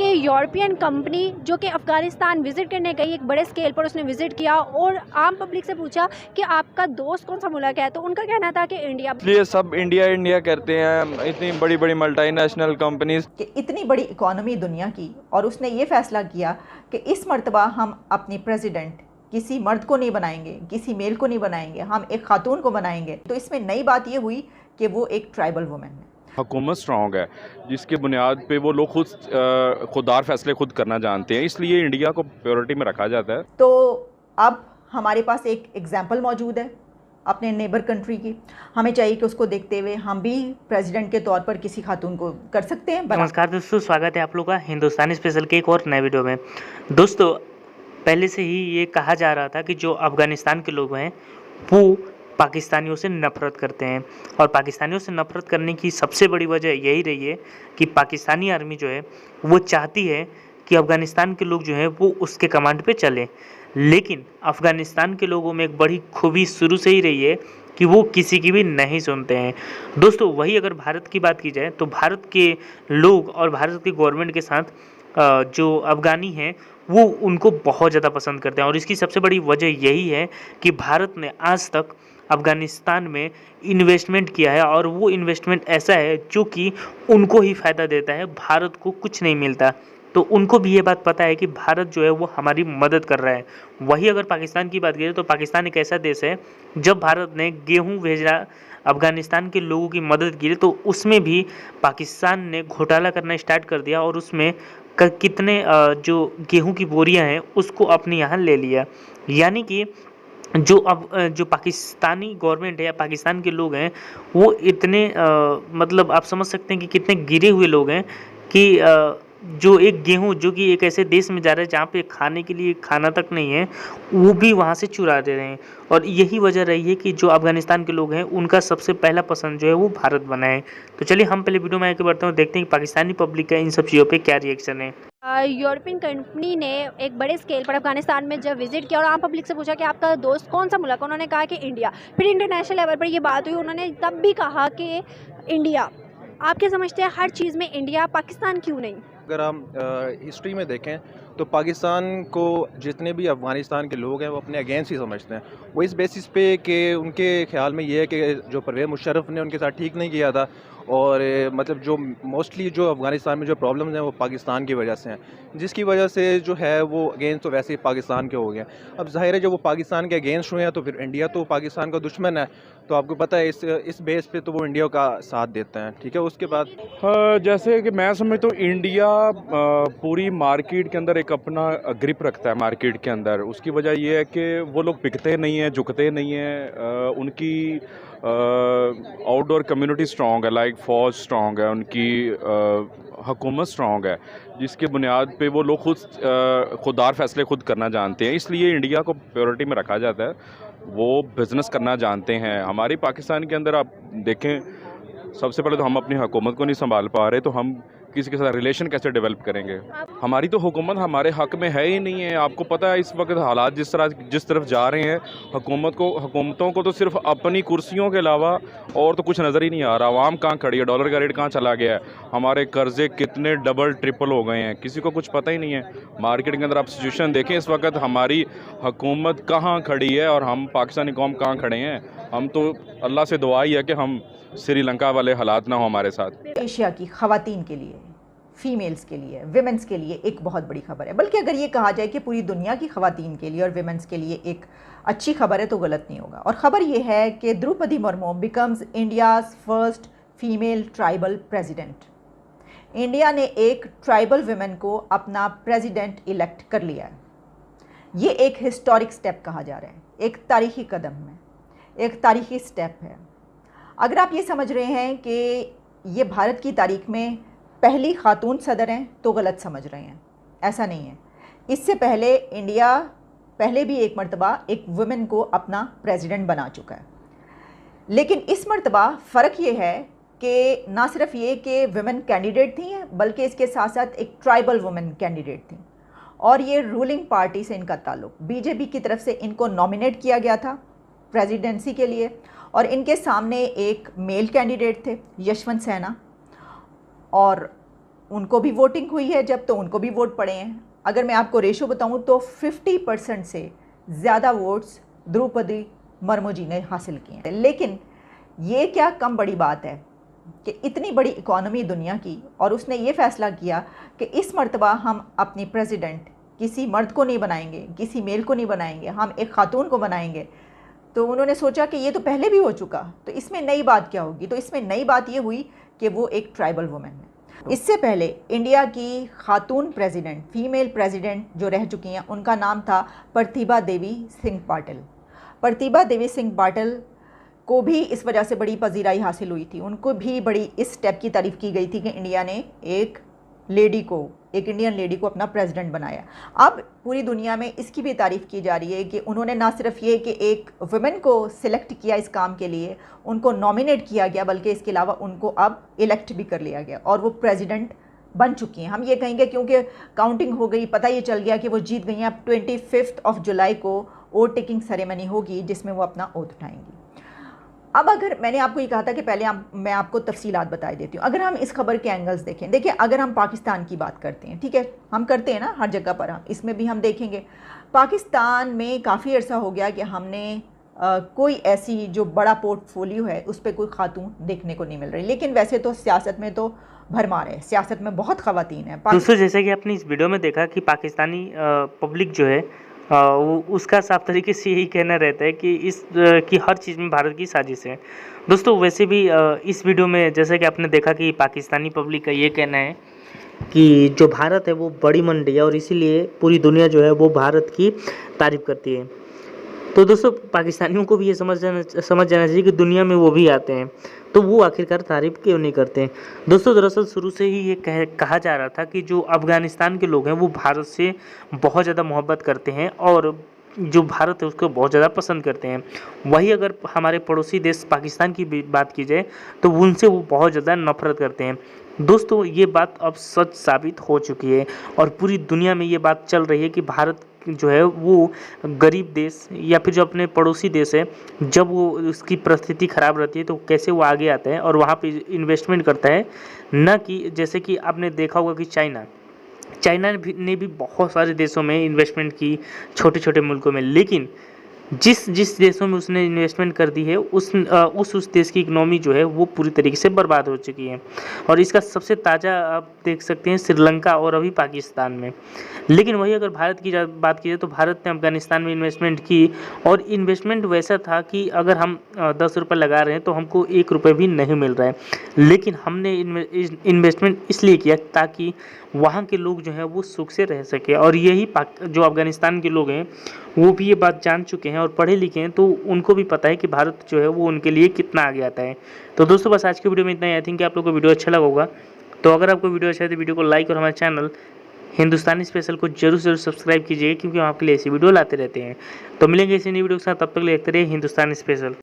कि European company जो कि अफ़गानिस्तान विज़िट करने गई, एक बड़े स्केल पर उसने विज़िट किया और आम पब्लिक से पूछा कि आपका दोस्त कौन सा मुल्क है, तो उनका कहना था कि इंडिया। इसलिए सब इंडिया इंडिया करते हैं, इतनी बड़ी बड़ी मल्टीनेशनल कंपनीज कि इतनी बड़ी इकॉनमी दुनिया की, और उसने ये फ़ैसला किया कि इस मर्तबा हम अपनी प्रेसिडेंट किसी मर्द को नहीं बनाएंगे, किसी मेल को नहीं बनाएंगे, हम एक खातून को बनाएंगे। तो इसमें नई बात ये हुई कि वो एक ट्राइबल वुमेन है। हुकूमत स्ट्रॉन्ग है जिसके बुनियाद पे वो लोग खुददार फैसले खुद करना जानते हैं, इसलिए इंडिया को प्रायोरिटी में रखा जाता है। तो अब हमारे पास एक एग्जाम्पल मौजूद है अपने नेबर कंट्री की, हमें चाहिए कि उसको देखते हुए हम भी प्रेसिडेंट के तौर पर किसी खातून को कर सकते हैं। नमस्कार दोस्तों, स्वागत है आप लोग का हिंदुस्तानी स्पेशल के एक और नए वीडियो में। दोस्तों, पहले से ही ये कहा जा रहा था कि जो अफ़गानिस्तान के लोग हैं वो पाकिस्तानियों से नफ़रत करते हैं, और पाकिस्तानियों से नफ़रत करने की सबसे बड़ी वजह यही रही है कि पाकिस्तानी आर्मी जो है वो चाहती है कि अफ़गानिस्तान के लोग जो हैं वो उसके कमांड पे चलें। लेकिन अफ़गानिस्तान के लोगों में एक बड़ी खूबी शुरू से ही रही है कि वो किसी की भी नहीं सुनते हैं। दोस्तों, वही अगर भारत की बात की जाए तो भारत के लोग और भारत की गवर्नमेंट के साथ जो अफ़गानी हैं वो उनको बहुत ज़्यादा पसंद करते हैं, और इसकी सबसे बड़ी वजह यही है कि भारत ने आज तक अफ़गानिस्तान में इन्वेस्टमेंट किया है, और वो इन्वेस्टमेंट ऐसा है जो कि उनको ही फ़ायदा देता है, भारत को कुछ नहीं मिलता। तो उनको भी ये बात पता है कि भारत जो है वो हमारी मदद कर रहा है। वही अगर पाकिस्तान की बात करें तो पाकिस्तान एक ऐसा देश है, जब भारत ने गेहूँ भेजा अफ़गानिस्तान के लोगों की मदद की तो उसमें भी पाकिस्तान ने घोटाला करना स्टार्ट कर दिया, और उसमें कितने जो गेहूं की बोरियां हैं उसको अपने यहाँ ले लिया। यानी कि जो पाकिस्तानी गवर्नमेंट है या पाकिस्तान के लोग हैं वो इतने मतलब आप समझ सकते हैं कि कितने गिरे हुए लोग हैं कि जो एक गेहूं जो कि एक ऐसे देश में जा रहा है जहाँ पे खाने के लिए खाना तक नहीं है, वो भी वहाँ से चुरा दे रहे हैं। और यही वजह रही है कि जो अफ़गानिस्तान के लोग हैं उनका सबसे पहला पसंद जो है वो भारत बना है। तो चलिए हम पहले वीडियो में आगे बढ़ते हैं, देखते हैं कि पाकिस्तानी पब्लिक का इन सब चीज़ों पे क्या रिएक्शन है। यूरोपियन कंपनी ने एक बड़े स्केल पर अफगानिस्तान में जब विजिट किया और आम पब्लिक से पूछा कि आपका दोस्त कौन सा मुल्क है, उन्होंने कहा कि इंडिया। फिर इंटरनेशनल लेवल पर ये बात हुई, उन्होंने तब भी कहा कि इंडिया। आप क्या समझते हैं, हर चीज़ में इंडिया, पाकिस्तान क्यों नहीं? अगर हम हिस्ट्री में देखें तो पाकिस्तान को जितने भी अफ़गानिस्तान के लोग हैं वो अपने अगेंस्ट ही समझते हैं। वो इस बेसिस पे कि उनके ख्याल में ये है कि जो परवेज़ मुशर्रफ ने उनके साथ ठीक नहीं किया था, और मतलब जो मोस्टली जो अफ़गानिस्तान में जो प्रॉब्लम्स हैं वो पाकिस्तान की वजह से हैं, जिसकी वजह से जो है वो अगेंस्ट तो वैसे ही पाकिस्तान के हो गए। अब ज़ाहिर है जब वो पाकिस्तान के अगेंस्ट हुए हैं तो फिर इंडिया तो पाकिस्तान का दुश्मन है, तो आपको पता है इस बेस पे तो वो इंडिया का साथ देते हैं। ठीक है, उसके बाद जैसे कि मैं समझता हूँ इंडिया पूरी मार्केट के अंदर एक अपना ग्रिप रखता है मार्केट के अंदर। उसकी वजह यह है कि वो लोग बिकते नहीं हैं, झुकते नहीं हैं, उनकी आउटडोर कम्युनिटी स्ट्रॉन्ग है, लाइक फौज स्ट्रॉन्ग है, उनकी हुकूमत स्ट्रॉन्ग है जिसके बुनियाद पे वो लोग खुददार फैसले खुद करना जानते हैं, इसलिए इंडिया को प्रायोरिटी में रखा जाता है। वो बिज़नेस करना जानते हैं। हमारी पाकिस्तान के अंदर आप देखें, सबसे पहले तो हम अपनी हुकूमत को नहीं संभाल पा रहे, तो हम किसी के साथ रिलेशन कैसे डेवलप करेंगे? हमारी तो हुकूमत हमारे हक में है ही नहीं है। आपको पता है इस वक्त हालात जिस तरफ जा रहे हैं, हुकूमतों को तो सिर्फ अपनी कुर्सियों के अलावा और तो कुछ नज़र ही नहीं आ रहा। आवाम कहाँ खड़ी है, डॉलर का रेट कहाँ चला गया है, हमारे कर्जे कितने डबल ट्रिपल हो गए हैं, किसी को कुछ पता ही नहीं है। मार्केट के अंदर आप सिचुएशन देखें, इस वक्त हमारी हुकूमत कहाँ खड़ी है और हम पाकिस्तानी कौम कहाँ खड़े हैं। हम तो अल्लाह से दुआ ही है कि हम श्रीलंका वाले हालात ना हो हमारे साथ। एशिया की ख़वातीन के लिए, फ़ीमेल्स के लिए, विमेंस के लिए एक बहुत बड़ी खबर है, बल्कि अगर ये कहा जाए कि पूरी दुनिया की ख़वातीन के लिए और विमेंस के लिए एक अच्छी खबर है तो गलत नहीं होगा। और ख़बर ये है कि Droupadi Murmu becomes India's first female tribal president. India ने एक ट्राइबल विमेन को अपना प्रेसिडेंट इलेक्ट कर लिया है। ये एक हिस्टोरिक स्टेप कहा जा रहा है, एक तारीख़ी कदम है, एक तारीख़ी स्टेप है। अगर आप ये समझ रहे हैं कि ये भारत की तारीख में पहली खातून सदर हैं तो गलत समझ रहे हैं, ऐसा नहीं है। इससे पहले इंडिया पहले भी एक मर्तबा एक वुमेन को अपना प्रेसिडेंट बना चुका है, लेकिन इस मर्तबा फ़र्क ये है कि ना सिर्फ ये कि वुमेन कैंडिडेट थी, बल्कि इसके साथ साथ एक ट्राइबल वुमेन कैंडिडेट थी, और ये रूलिंग पार्टी से इनका ताल्लुक, बीजेपी की तरफ से इनको नॉमिनेट किया गया था प्रेसिडेंसी के लिए, और इनके सामने एक मेल कैंडिडेट थे यशवंत सिन्हा, और उनको भी वोटिंग हुई है जब, तो उनको भी वोट पड़े हैं। अगर मैं आपको रेशो बताऊं तो 50% से ज़्यादा वोट्स द्रौपदी मुर्मू जी ने हासिल किए हैं। लेकिन ये क्या कम बड़ी बात है कि इतनी बड़ी इकॉनमी दुनिया की, और उसने ये फ़ैसला किया कि इस मर्तबा हम अपनी प्रेसिडेंट किसी मर्द को नहीं बनाएंगे, किसी मेल को नहीं बनाएंगे, हम एक खातून को बनाएंगे। तो उन्होंने सोचा कि ये तो पहले भी हो चुका, तो इसमें नई बात क्या होगी। तो इसमें नई बात ये हुई कि वो एक ट्राइबल वुमेन है। इससे पहले इंडिया की खातून प्रेसिडेंट, फीमेल प्रेसिडेंट जो रह चुकी हैं, उनका नाम था प्रतिभा देवी सिंह पाटिल। प्रतिभा देवी सिंह पाटिल को भी इस वजह से बड़ी पजीराई हासिल हुई थी, उनको भी बड़ी इस स्टेप की तारीफ़ की गई थी कि इंडिया ने एक इंडियन लेडी को अपना प्रेसिडेंट बनाया। अब पूरी दुनिया में इसकी भी तारीफ़ की जा रही है कि उन्होंने ना सिर्फ ये कि एक वुमेन को सिलेक्ट किया इस काम के लिए, उनको नॉमिनेट किया गया, बल्कि इसके अलावा उनको अब इलेक्ट भी कर लिया गया और वो प्रेसिडेंट बन चुकी हैं। हम ये कहेंगे क्योंकि काउंटिंग हो गई, पता ये चल गया कि वो जीत गई हैं। अब 25 जुलाई को ओट टेकिंग सेरेमनी होगी जिसमें वो अपना ओथ उठाएंगी। अब अगर मैंने आपको ये कहा था कि पहले मैं आपको तफसीलात बता देती हूँ। अगर हम इस खबर के एंगल्स देखें, देखिए अगर हम पाकिस्तान की बात करते हैं, ठीक है, हम करते हैं ना हर जगह पर, हम इसमें भी हम देखेंगे पाकिस्तान में काफ़ी अर्सा हो गया कि हमने कोई ऐसी जो बड़ा पोर्टफोलियो है उस पर कोई खातून देखने को नहीं मिल रही। लेकिन वैसे तो सियासत में तो भरमार है, सियासत में बहुत ख़वातीन है। दोस्तों, जैसे कि आपने इस वीडियो में देखा कि पाकिस्तानी पब्लिक जो है उसका साफ तरीके से यही कहना रहता है कि कि हर चीज़ में भारत की साजिश है। दोस्तों, वैसे भी इस वीडियो में जैसे कि आपने देखा कि पाकिस्तानी पब्लिक का ये कहना है कि जो भारत है वो बड़ी मंडी है और इसीलिए पूरी दुनिया जो है वो भारत की तारीफ़ करती है। तो दोस्तों, पाकिस्तानियों को भी ये समझ जाना चाहिए कि दुनिया में वो भी आते हैं, तो वो आखिरकार तारीफ़ क्यों नहीं करते हैं। दोस्तों, दरअसल शुरू से ही ये कहा जा रहा था कि जो अफ़गानिस्तान के लोग हैं वो भारत से बहुत ज़्यादा मोहब्बत करते हैं और जो भारत है उसको बहुत ज़्यादा पसंद करते हैं। वही अगर हमारे पड़ोसी देश पाकिस्तान की बात की जाए तो उनसे वो बहुत ज़्यादा नफरत करते हैं। दोस्तों, ये बात अब सच साबित हो चुकी है और पूरी दुनिया में ये बात चल रही है कि भारत जो है वो गरीब देश या फिर जो अपने पड़ोसी देश है, जब वो उसकी परिस्थिति ख़राब रहती है तो कैसे वो आगे आता है और वहाँ पे इन्वेस्टमेंट करता है। न कि जैसे कि आपने देखा होगा कि चाइना ने भी बहुत सारे देशों में इन्वेस्टमेंट की, छोटे छोटे मुल्कों में, लेकिन जिस देशों में उसने इन्वेस्टमेंट कर दी है उस देश की इकनॉमी जो है वो पूरी तरीके से बर्बाद हो चुकी है। और इसका सबसे ताज़ा आप देख सकते हैं श्रीलंका और अभी पाकिस्तान में। लेकिन वही अगर भारत की बात की जाए तो भारत ने अफगानिस्तान में इन्वेस्टमेंट की और इन्वेस्टमेंट वैसा था कि अगर हम 10 रुपये लगा रहे हैं तो हमको 1 रुपये भी नहीं मिल रहा है। लेकिन हमने इन्वेस्टमेंट इसलिए किया ताकि वहाँ के लोग जो हैं वो सुख से रह सके। और यही जो अफगानिस्तान के लोग हैं वो भी ये बात जान चुके हैं और पढ़े लिखे हैं, तो उनको भी पता है कि भारत जो है वो उनके लिए कितना आगे आता है। तो दोस्तों, बस आज की वीडियो में इतना ही। आई थिंक कि आप लोगों को वीडियो अच्छा लगा होगा। तो अगर आपको वीडियो अच्छा है तो वीडियो को लाइक और हमारे चैनल हिंदुस्तानी स्पेशल को जरूर सब्सक्राइब कीजिए, क्योंकि हम आपके लिए ऐसी वीडियो लाते रहते हैं। तो मिलेंगे इसी नई वीडियो के साथ, तब तक देखते रहिए हिंदुस्तानी स्पेशल।